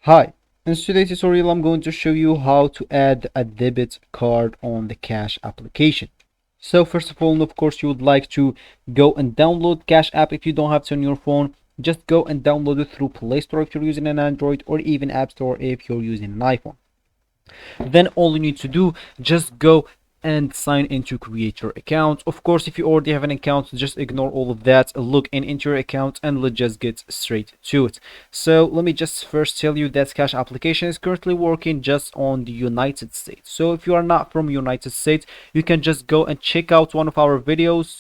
Hi, in today's tutorial I'm going to show you how to add a debit card on the Cash application. So first of all, of course, you would like to go and download Cash app. If you don't have it on your phone, just go and download it through Play Store if you're using an Android, or even App Store if you're using an iPhone. Then all you need to do, just go and sign in to create your account. Of course, if you already have an account, just ignore all of that, log in into your account, and let's just get straight to it. So let me just first tell you that Cash application is currently working just on the United States. So if you are not from United States, you can just go and check out one of our videos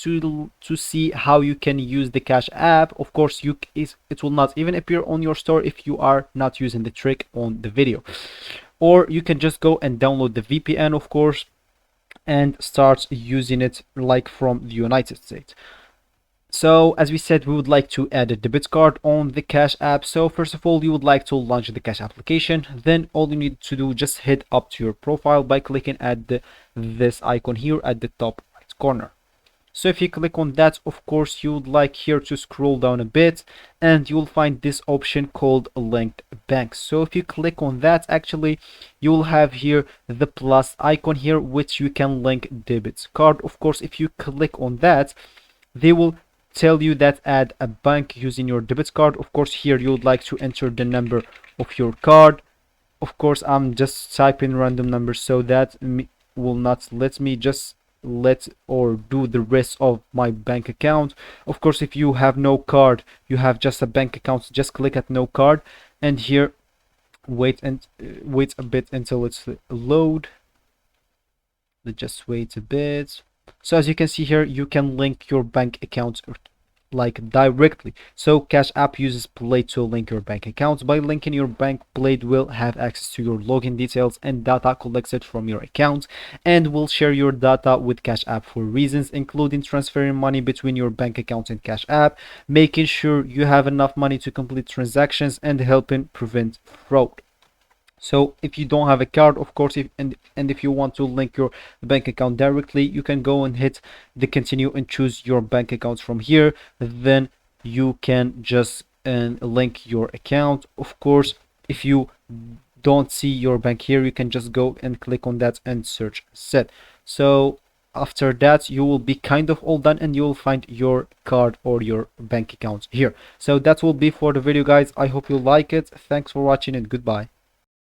to see how you can use the Cash app. Of course, it will not even appear on your store if you are not using the trick on the video. Or you can just go and download the VPN, of course, and start using it like from the United States. So as we said, we would like to add a debit card on the Cash app. So first of all, you would like to launch the Cash application. Then all you need to do, just head up to your profile by clicking at this icon here at the top right corner. So if you click on that, of course, you would like here to scroll down a bit and you will find this option called linked banks. So if you click on that, actually you will have here the plus icon here, which you can link debit card. Of course, if you click on that, they will tell you that add a bank using your debit card. Of course, here you would like to enter the number of your card. Of course, I'm just typing random numbers, so that will not let me just do the rest of my bank account. Of course, if you have no card, you have just a bank account, just click at no card, and here wait a bit until it's load. Let's just wait a bit. So as you can see here, you can link your bank account like directly. So Cash app uses Blade to link your bank accounts. By linking your bank, Blade will have access to your login details and data collected from your account, and will share your data with Cash app for reasons including transferring money between your bank account and Cash app, making sure you have enough money to complete transactions, and helping prevent fraud. So if you don't have a card, of course, if you want to link your bank account directly, you can go and hit the continue and choose your bank accounts from here. Then you can just link your account. Of course, if you don't see your bank here, you can just go and click on that and search set. So after that, you will be kind of all done and you will find your card or your bank account here. So that will be for the video, guys. I hope you like it. Thanks for watching and goodbye.